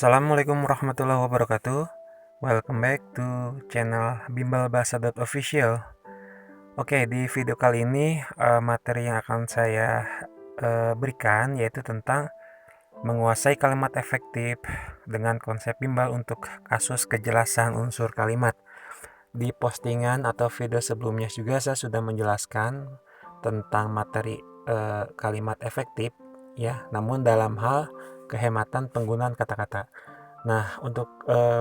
Assalamualaikum warahmatullahi wabarakatuh. Welcome back to channel bimbalbahasa.official. Oke, di video kali ini materi yang akan saya berikan yaitu tentang menguasai kalimat efektif dengan konsep bimbal untuk kasus kejelasan unsur kalimat. Di postingan atau video sebelumnya juga saya sudah menjelaskan tentang materi kalimat efektif ya, namun dalam hal kehematan penggunaan kata-kata. Nah, untuk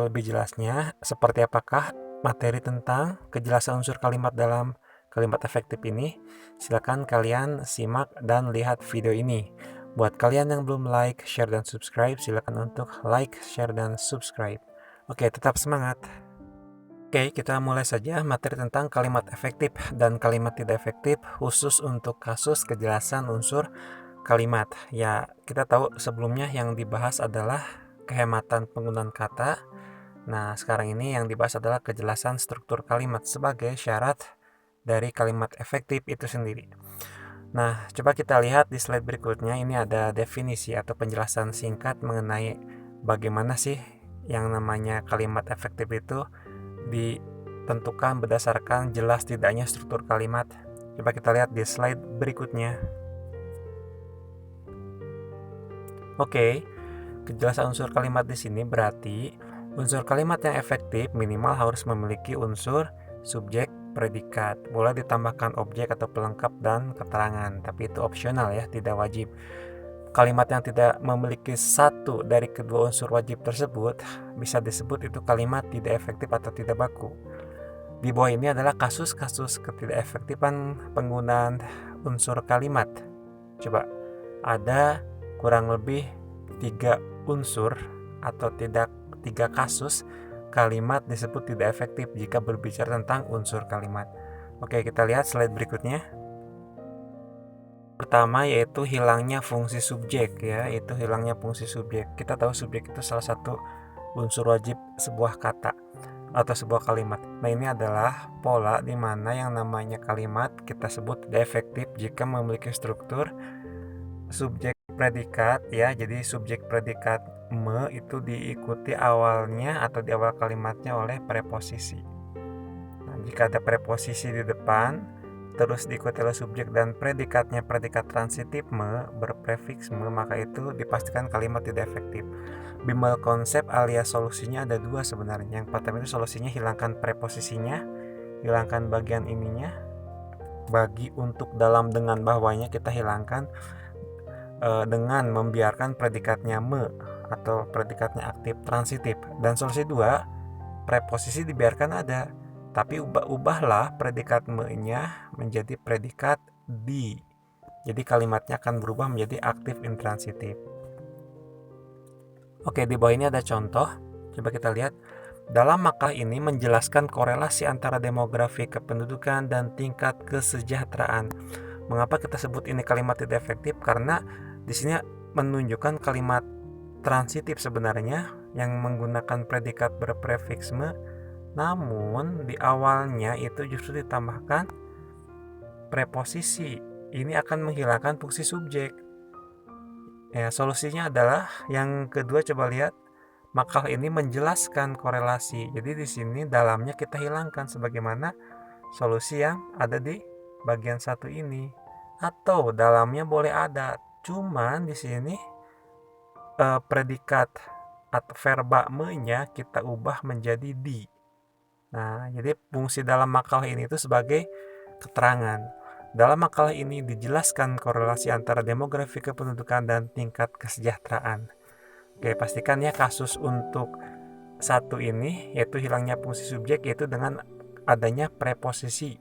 lebih jelasnya, seperti apakah materi tentang kejelasan unsur kalimat dalam kalimat efektif ini, silakan kalian simak dan lihat video ini. Buat kalian yang belum like, share, dan subscribe, silakan untuk like, share, dan subscribe. Oke, tetap semangat. Oke, kita mulai saja materi tentang kalimat efektif dan kalimat tidak efektif khusus untuk kasus kejelasan unsur kalimat. Ya, kita tahu sebelumnya yang dibahas adalah kehematan penggunaan kata. Nah, sekarang ini yang dibahas adalah kejelasan struktur kalimat sebagai syarat dari kalimat efektif itu sendiri. Nah, coba kita lihat di slide berikutnya. Ini ada definisi atau penjelasan singkat mengenai bagaimana sih yang namanya kalimat efektif itu ditentukan berdasarkan jelas tidaknya struktur kalimat. Coba kita lihat di slide berikutnya. Oke, kejelasan unsur kalimat di sini berarti unsur kalimat yang efektif minimal harus memiliki unsur subjek, predikat. Boleh ditambahkan objek atau pelengkap dan keterangan, tapi itu opsional ya, tidak wajib. Kalimat yang tidak memiliki satu dari kedua unsur wajib tersebut bisa disebut itu kalimat tidak efektif atau tidak baku. Di bawah ini adalah kasus-kasus ketidak efektifan penggunaan unsur kalimat. Coba, ada kurang lebih 3 unsur atau tidak 3 kasus kalimat disebut tidak efektif jika berbicara tentang unsur kalimat. Oke, kita lihat slide berikutnya. Pertama yaitu hilangnya fungsi subjek ya, itu hilangnya fungsi subjek. Kita tahu subjek itu salah satu unsur wajib sebuah kata atau sebuah kalimat. Nah, ini adalah pola di mana yang namanya kalimat kita sebut tidak efektif jika memiliki struktur subjek predikat ya. Jadi subjek predikat me itu diikuti awalnya atau di awal kalimatnya oleh preposisi. Nah, jika ada preposisi di depan terus diikuti oleh subjek dan predikatnya predikat transitif me berprefiks me, maka itu dipastikan kalimat tidak efektif. Bimbal konsep alias solusinya ada 2 sebenarnya. Yang pertama itu solusinya hilangkan preposisinya, hilangkan bagian ininya, bagi untuk dalam dengan bahwanya kita hilangkan dengan membiarkan predikatnya me atau predikatnya aktif transitif. Dan solusi 2, preposisi dibiarkan ada, tapi ubahlah predikat me-nya menjadi predikat di. Jadi kalimatnya akan berubah menjadi aktif intransitif. Oke, di bawah ini ada contoh. Coba kita lihat. Dalam makalah ini menjelaskan korelasi antara demografi kependudukan dan tingkat kesejahteraan. Mengapa kita sebut ini kalimat tidak efektif? Karena di sini menunjukkan kalimat transitif sebenarnya yang menggunakan predikat berprefiks me, namun di awalnya itu justru ditambahkan preposisi. Ini akan menghilangkan fungsi subjek. Ya, solusinya adalah yang kedua, coba lihat. Makalah ini menjelaskan korelasi. Jadi di sini dalamnya kita hilangkan sebagaimana solusi yang ada di bagian satu ini. Atau dalamnya boleh ada, cuman di sini predikat atau verba me-nya kita ubah menjadi di. Nah, jadi fungsi dalam makalah ini itu sebagai keterangan. Dalam makalah ini dijelaskan korelasi antara demografi kependudukan dan tingkat kesejahteraan. Oke, pastikan ya kasus untuk satu ini yaitu hilangnya fungsi subjek yaitu dengan adanya preposisi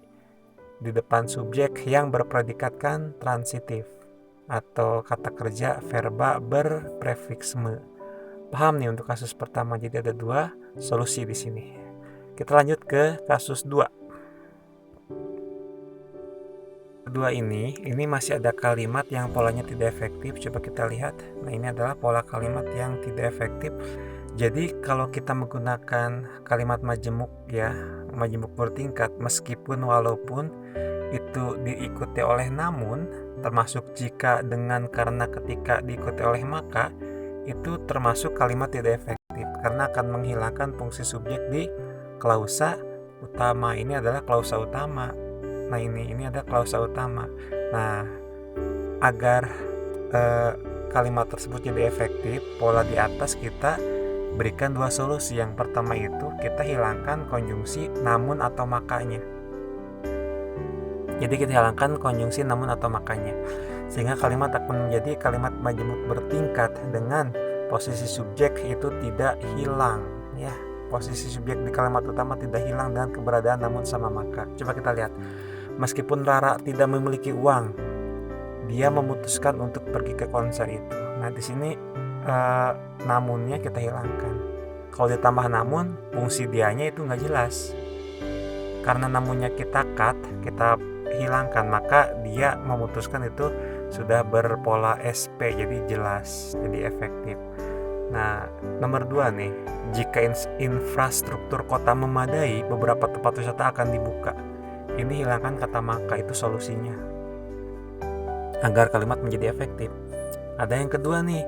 di depan subjek yang berpredikatkan transitif atau kata kerja verba berprefiks me. Paham nih untuk kasus pertama, jadi ada 2 solusi di sini. Kita lanjut ke kasus 2. Kedua ini masih ada kalimat yang polanya tidak efektif. Coba kita lihat. Nah, ini adalah pola kalimat yang tidak efektif. Jadi kalau kita menggunakan kalimat majemuk ya, majemuk bertingkat, meskipun walaupun itu diikuti oleh namun, termasuk jika dengan karena ketika diikuti oleh maka, itu termasuk kalimat tidak efektif karena akan menghilangkan fungsi subjek di klausa utama. Ini adalah klausa utama. Nah, ini ada klausa utama. Nah, agar kalimat tersebut jadi efektif, pola di atas kita berikan dua solusi. Yang pertama itu kita hilangkan konjungsi namun atau makanya. Jadi kita hilangkan konjungsi namun atau makanya, sehingga kalimat akan menjadi kalimat majemuk bertingkat dengan posisi subjek itu tidak hilang, ya. Posisi subjek di kalimat utama tidak hilang dengan keberadaan namun sama maka. Coba kita lihat. Meskipun Rara tidak memiliki uang, dia memutuskan untuk pergi ke konser itu. Nah, di sini namunnya kita hilangkan. Kalau ditambah namun, fungsi dianya itu nggak jelas. Karena namunnya kita cut, kita hilangkan, maka dia memutuskan itu sudah berpola SP, jadi jelas, jadi efektif. Nah, nomor 2 nih, jika infrastruktur kota memadai, beberapa tempat wisata akan dibuka. Ini hilangkan kata maka, itu solusinya agar kalimat menjadi efektif. Ada yang kedua nih,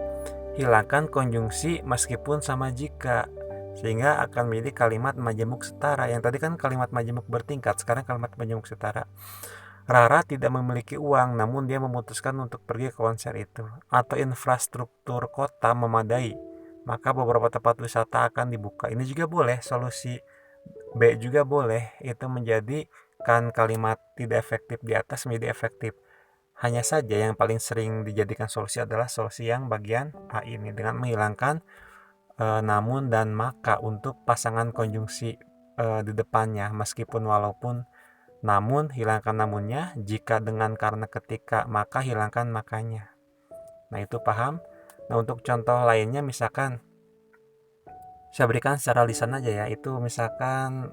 hilangkan konjungsi meskipun sama jika, sehingga akan menjadi kalimat majemuk setara. Yang tadi kan kalimat majemuk bertingkat, sekarang kalimat majemuk setara. Rara tidak memiliki uang, namun dia memutuskan untuk pergi ke konser itu. Atau infrastruktur kota memadai, maka beberapa tempat wisata akan dibuka. Ini juga boleh, solusi B juga boleh. Itu menjadikan kalimat tidak efektif di atas menjadi efektif. Hanya saja yang paling sering dijadikan solusi adalah solusi yang bagian A ini, dengan menghilangkan namun dan maka untuk pasangan konjungsi di depannya. Meskipun walaupun namun, hilangkan namunnya, jika dengan karena ketika maka hilangkan makanya. Nah, itu paham? Nah, untuk contoh lainnya misalkan saya berikan secara lisan aja ya. Itu misalkan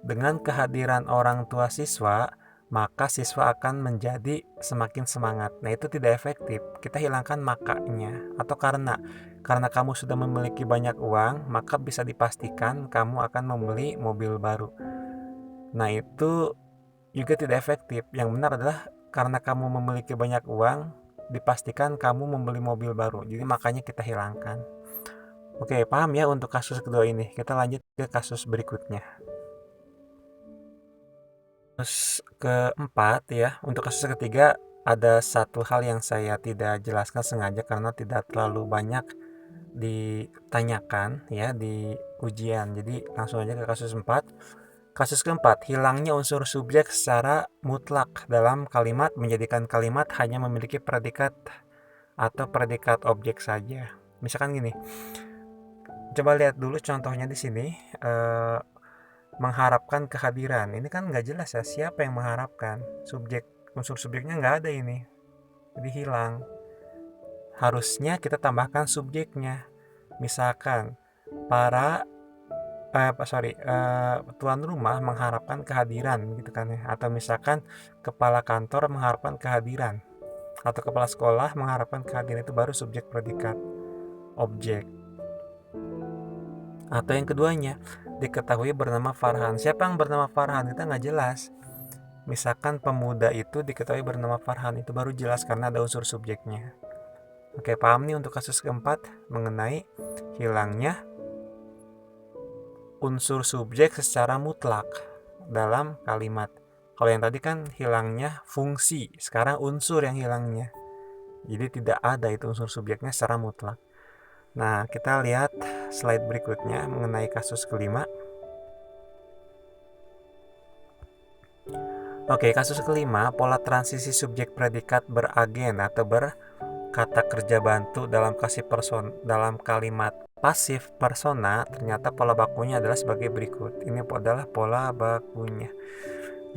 dengan kehadiran orang tua siswa, maka siswa akan menjadi semakin semangat. Nah, itu tidak efektif. Kita hilangkan makanya. Atau karena kamu sudah memiliki banyak uang, maka bisa dipastikan kamu akan membeli mobil baru. Nah, itu juga tidak efektif. Yang benar adalah karena kamu memiliki banyak uang, dipastikan kamu membeli mobil baru. Jadi makanya kita hilangkan. Oke, paham ya untuk kasus kedua ini. Kita lanjut ke kasus berikutnya. Kasus keempat ya, untuk kasus ketiga ada satu hal yang saya tidak jelaskan sengaja karena tidak terlalu banyak ditanyakan ya di ujian. Jadi langsung aja ke kasus 4. Kasus keempat, hilangnya unsur subjek secara mutlak dalam kalimat menjadikan kalimat hanya memiliki predikat atau predikat objek saja. Misalkan gini, coba lihat dulu contohnya di sini. Mengharapkan kehadiran, ini kan nggak jelas ya siapa yang mengharapkan. Unsur subjeknya nggak ada ini, jadi hilang. Harusnya kita tambahkan subjeknya. Misalkan tuan rumah mengharapkan kehadiran gitu kan ya, atau misalkan kepala kantor mengharapkan kehadiran, atau kepala sekolah mengharapkan kehadiran, itu baru subjek predikat objek. Atau yang keduanya, diketahui bernama Farhan. Siapa yang bernama Farhan? Kita nggak jelas. Misalkan pemuda itu diketahui bernama Farhan, itu baru jelas karena ada unsur subjeknya. Oke, paham nih untuk kasus keempat mengenai hilangnya unsur subjek secara mutlak dalam kalimat. Kalau yang tadi kan hilangnya fungsi, sekarang unsur yang hilangnya. Jadi tidak ada itu unsur subjeknya secara mutlak. Nah, kita lihat slide berikutnya mengenai kasus kelima. Oke, kasus kelima, pola transisi subjek predikat beragen atau berkata kerja bantu dalam kalimat pasif persona. Ternyata pola bakunya adalah sebagai berikut. Ini adalah pola bakunya.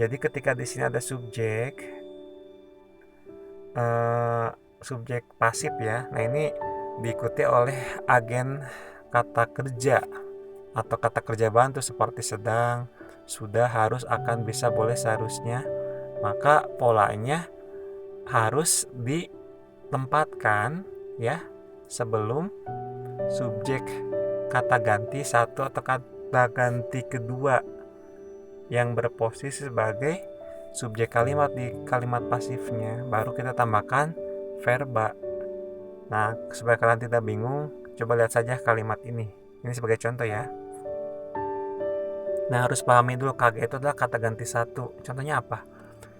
Jadi ketika di sini ada subjek pasif ya. Nah, ini diikuti oleh agen kata kerja atau kata kerja bantu seperti sedang, sudah, harus, akan, bisa, boleh, seharusnya. Maka polanya harus ditempatkan ya sebelum subjek kata ganti satu atau kata ganti kedua yang berposisi sebagai subjek kalimat di kalimat pasifnya. Baru kita tambahkan verba. Nah, supaya kalian tidak bingung, coba lihat saja kalimat ini. Ini sebagai contoh ya. Nah, harus pahami dulu kage itu adalah kata ganti satu. Contohnya apa?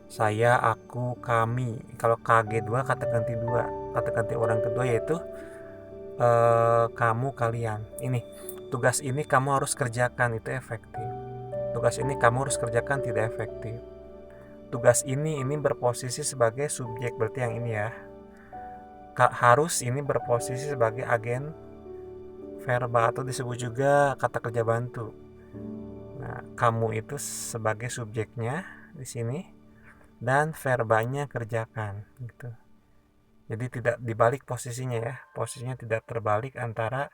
Saya, aku, kami. Kalau kage dua, kata ganti dua. Kata ganti orang kedua yaitu kamu, kalian. Ini, tugas ini kamu harus kerjakan, itu efektif. Tugas ini kamu harus kerjakan, tidak efektif. Tugas ini berposisi sebagai subjek, berarti yang ini ya. Harus ini berposisi sebagai agen verba atau disebut juga kata kerja bantu. Nah, kamu itu sebagai subjeknya di sini dan verbanya kerjakan gitu. Jadi tidak dibalik posisinya ya. Posisinya tidak terbalik antara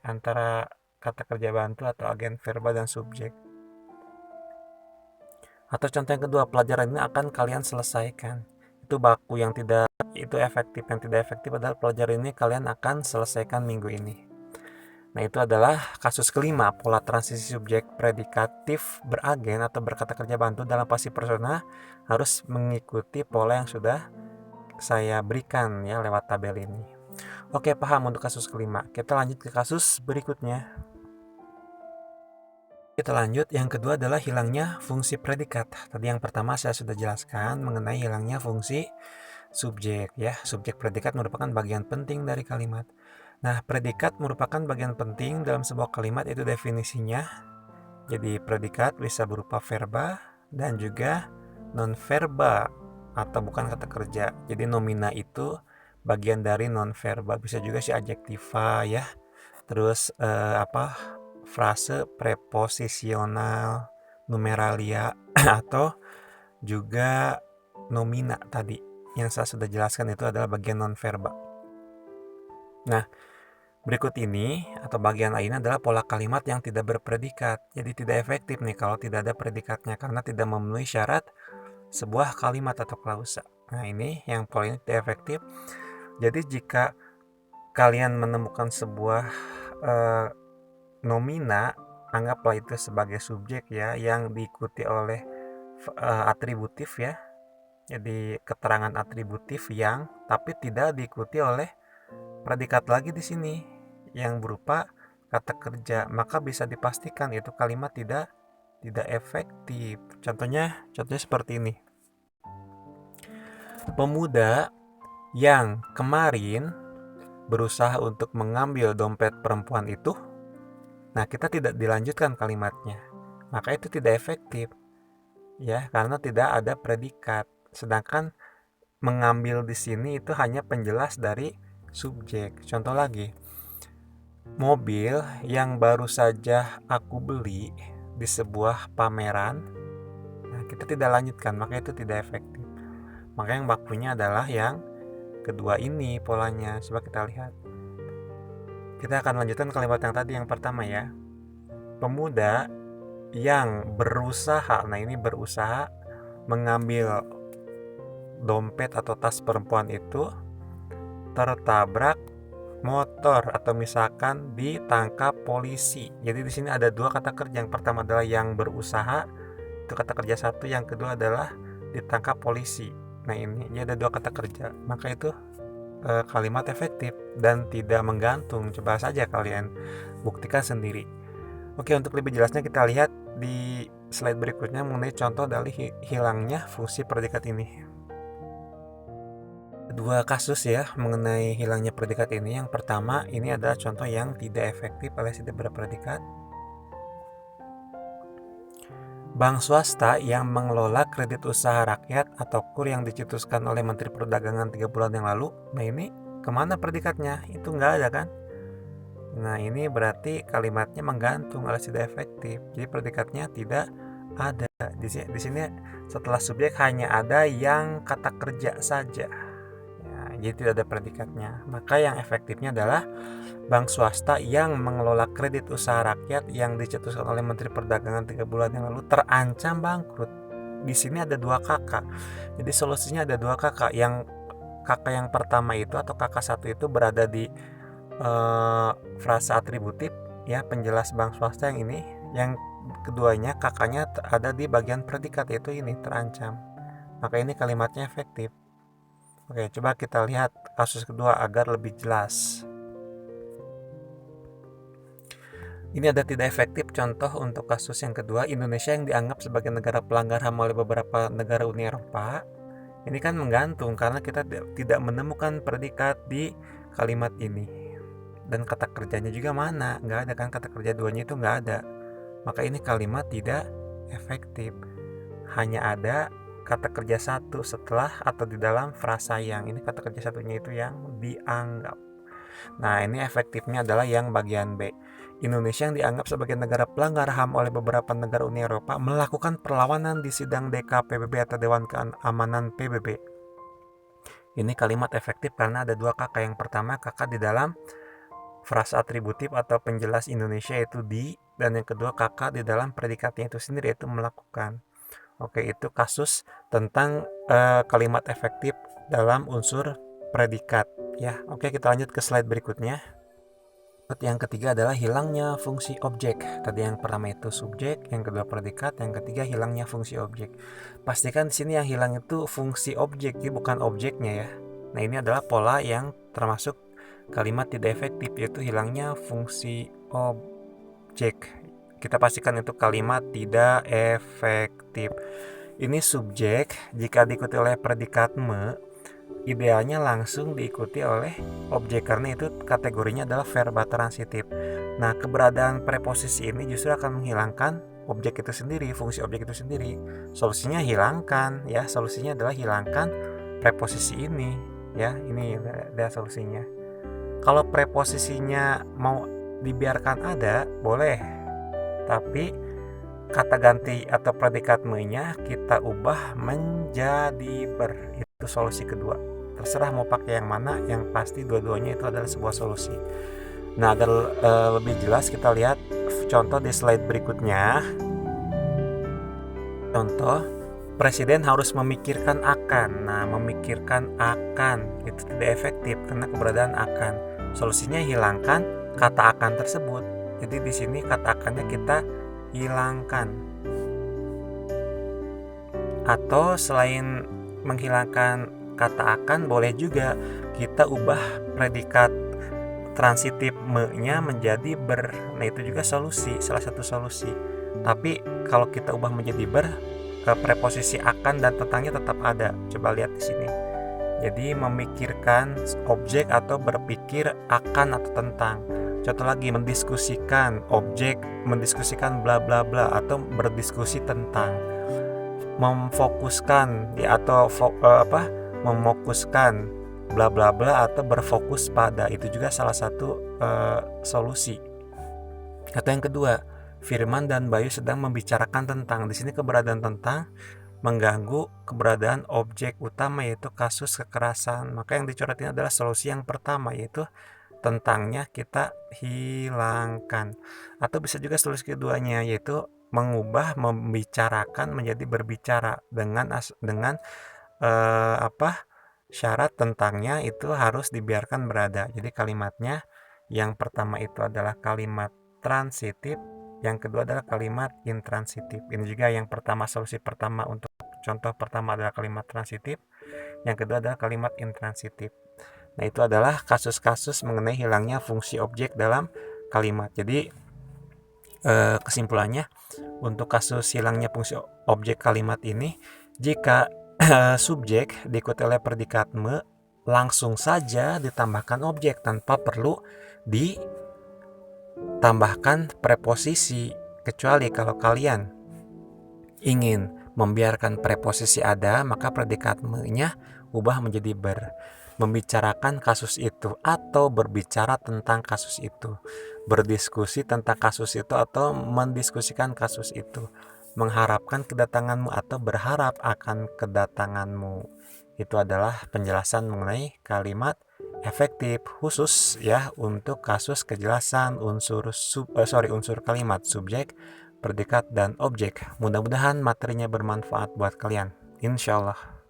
antara kata kerja bantu atau agen verba dan subjek. Atau contoh yang kedua, pelajaran ini akan kalian selesaikan. Itu baku yang tidak itu efektif. Yang tidak efektif adalah pelajaran ini kalian akan selesaikan minggu ini. Nah, itu adalah kasus kelima, pola transisi subjek predikatif beragen atau berkata kerja bantu dalam pasif persona harus mengikuti pola yang sudah saya berikan ya lewat tabel ini. Oke, paham untuk kasus kelima. Kita lanjut ke kasus berikutnya. Kita lanjut, yang kedua adalah hilangnya fungsi predikat. Tadi yang pertama saya sudah jelaskan mengenai hilangnya fungsi subjek ya. Subjek predikat merupakan bagian penting dari kalimat. Nah, predikat merupakan bagian penting dalam sebuah kalimat, itu definisinya. Jadi predikat bisa berupa verba dan juga non-verba atau bukan kata kerja. Jadi nomina itu bagian dari non-verba, bisa juga si adjektiva ya. Terus frase preposisional, numeralia atau juga nomina tadi yang saya sudah jelaskan itu adalah bagian non-verba. Nah, berikut ini atau bagian lainnya adalah pola kalimat yang tidak berpredikat. Jadi tidak efektif nih kalau tidak ada predikatnya karena tidak memenuhi syarat sebuah kalimat atau klausa. Nah, ini yang pola ini tidak efektif. Jadi jika kalian menemukan sebuah nomina, anggaplah itu sebagai subjek ya yang diikuti oleh atributif ya. Jadi keterangan atributif yang tapi tidak diikuti oleh predikat lagi di sini yang berupa kata kerja, maka bisa dipastikan itu kalimat tidak efektif. Contohnya seperti ini. Pemuda yang kemarin berusaha untuk mengambil dompet perempuan itu, nah kita tidak dilanjutkan kalimatnya, maka itu tidak efektif ya karena tidak ada predikat. Sedangkan mengambil di sini itu hanya penjelas dari subjek. Contoh lagi, mobil yang baru saja aku beli di sebuah pameran, nah kita tidak lanjutkan, maka itu tidak efektif. Maka yang bakunya adalah yang kedua ini polanya. Coba kita lihat. Kita akan lanjutkan kalimat yang tadi yang pertama ya. Pemuda yang berusaha, nah ini berusaha mengambil dompet atau tas perempuan itu tertabrak motor atau misalkan ditangkap polisi. Jadi di sini ada dua kata kerja. Yang pertama adalah yang berusaha, itu kata kerja satu. Yang kedua adalah ditangkap polisi. Nah ini ada dua kata kerja. Maka itu kalimat efektif dan tidak menggantung. Coba saja kalian buktikan sendiri. Oke, untuk lebih jelasnya kita lihat di slide berikutnya mengenai contoh dari hilangnya fungsi predikat ini. Dua kasus ya mengenai hilangnya predikat ini. Yang pertama ini adalah contoh yang tidak efektif alias tidak berpredikat. Bank swasta yang mengelola kredit usaha rakyat atau KUR yang dicetuskan oleh Menteri Perdagangan 3 bulan yang lalu. Nah ini kemana predikatnya? Itu nggak ada kan? Nah ini berarti kalimatnya menggantung alias tidak efektif. Jadi predikatnya tidak ada. Di sini setelah subjek hanya ada yang kata kerja saja. Jadi tidak ada predikatnya. Maka yang efektifnya adalah bank swasta yang mengelola kredit usaha rakyat yang dicetuskan oleh Menteri Perdagangan 3 bulan yang lalu terancam bangkrut. Di sini ada dua kakak. Jadi solusinya ada dua kakak. Yang kakak yang pertama itu atau kakak satu itu berada di frasa atributif ya, penjelas bank swasta yang ini. Yang keduanya kakaknya ada di bagian predikat, yaitu ini terancam. Maka ini kalimatnya efektif. Oke, coba kita lihat kasus kedua agar lebih jelas. Ini ada tidak efektif contoh untuk kasus yang kedua, Indonesia yang dianggap sebagai negara pelanggar HAM oleh beberapa negara Uni Eropa. Ini kan menggantung karena kita tidak menemukan predikat di kalimat ini. Dan kata kerjanya juga mana? Nggak ada kan, kata kerja duanya itu nggak ada. Maka ini kalimat tidak efektif. Hanya ada kata kerja satu setelah atau di dalam frasa yang. Ini kata kerja satunya itu yang dianggap. Nah, ini efektifnya adalah yang bagian B. Indonesia yang dianggap sebagai negara pelanggar HAM oleh beberapa negara Uni Eropa melakukan perlawanan di sidang DK PBB atau Dewan Keamanan PBB. Ini kalimat efektif karena ada dua kakak. Yang pertama kakak di dalam frasa atributif atau penjelas Indonesia yaitu di, dan yang kedua kakak di dalam predikatnya itu sendiri yaitu melakukan. Oke, itu kasus tentang kalimat efektif dalam unsur predikat ya. Oke, kita lanjut ke slide berikutnya. Yang ketiga adalah hilangnya fungsi objek. Tadi yang pertama itu subjek, yang kedua predikat, yang ketiga hilangnya fungsi objek. Pastikan di sini yang hilang itu fungsi objek, jadi bukan objeknya ya. Nah, ini adalah pola yang termasuk kalimat tidak efektif, yaitu hilangnya fungsi objek. Kita pastikan itu kalimat tidak efektif. Ini subjek, jika diikuti oleh predikat me, idealnya langsung diikuti oleh objek karena itu kategorinya adalah verba transitif. Nah, keberadaan preposisi ini justru akan menghilangkan objek itu sendiri, fungsi objek itu sendiri. Solusinya hilangkan ya, solusinya adalah hilangkan preposisi ini ya. Ini ada solusinya. Kalau preposisinya mau dibiarkan ada, boleh. Tapi kata ganti atau predikat me-nya kita ubah menjadi ber. Itu solusi kedua. Terserah mau pakai yang mana, yang pasti dua-duanya itu adalah sebuah solusi. Nah, agar lebih jelas kita lihat contoh di slide berikutnya. Contoh, presiden harus memikirkan akan. Nah, memikirkan akan itu tidak efektif karena keberadaan akan. Solusinya hilangkan kata akan tersebut. Jadi di sini kata akannya kita hilangkan. Atau selain menghilangkan kata akan, boleh juga kita ubah predikat transitif me-nya menjadi ber. Nah, itu juga solusi, salah satu solusi. Tapi kalau kita ubah menjadi ber, preposisi akan dan tentangnya tetap ada. Coba lihat di sini. Jadi memikirkan objek atau berpikir akan atau tentang. Contoh lagi, mendiskusikan objek, mendiskusikan bla bla bla atau berdiskusi tentang. Memfokuskan ya, atau memokuskan bla bla bla atau berfokus pada, itu juga salah satu solusi. Atau yang kedua, Firman dan Bayu sedang membicarakan tentang. Di sini keberadaan tentang mengganggu keberadaan objek utama yaitu kasus kekerasan. Maka yang dicoret ini adalah solusi yang pertama, yaitu tentangnya kita hilangkan. Atau bisa juga solusi keduanya, yaitu mengubah membicarakan menjadi berbicara dengan syarat tentangnya itu harus dibiarkan berada. Jadi kalimatnya yang pertama itu adalah kalimat transitif, yang kedua adalah kalimat intransitif. Ini juga yang pertama, solusi pertama untuk contoh pertama adalah kalimat transitif, yang kedua adalah kalimat intransitif. Nah, itu adalah kasus-kasus mengenai hilangnya fungsi objek dalam kalimat. Jadi kesimpulannya, untuk kasus hilangnya fungsi objek kalimat ini, jika subjek diikuti oleh predikat me, langsung saja ditambahkan objek tanpa perlu ditambahkan preposisi, kecuali kalau kalian ingin membiarkan preposisi ada, maka predikat me-nya ubah menjadi ber. Membicarakan kasus itu atau berbicara tentang kasus itu, berdiskusi tentang kasus itu atau mendiskusikan kasus itu, mengharapkan kedatanganmu atau berharap akan kedatanganmu. Itu adalah penjelasan mengenai kalimat efektif khusus ya untuk kasus kejelasan unsur kalimat subjek, predikat, dan objek. Mudah-mudahan materinya bermanfaat buat kalian. Insyaallah.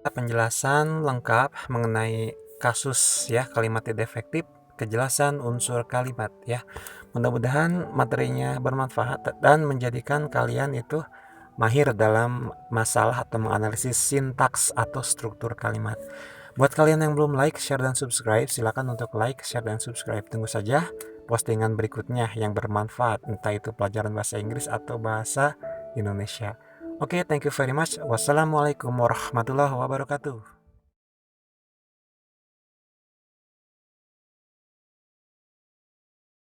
Penjelasan lengkap mengenai kasus ya kalimat tidak efektif, kejelasan unsur kalimat ya. Mudah-mudahan materinya bermanfaat dan menjadikan kalian itu mahir dalam masalah atau menganalisis sintaks atau struktur kalimat. Buat kalian yang belum like, share, dan subscribe, silakan untuk like, share, dan subscribe. Tunggu saja postingan berikutnya yang bermanfaat, entah itu pelajaran bahasa Inggris atau bahasa Indonesia. Oke, thank you very much. Wassalamualaikum warahmatullahi wabarakatuh.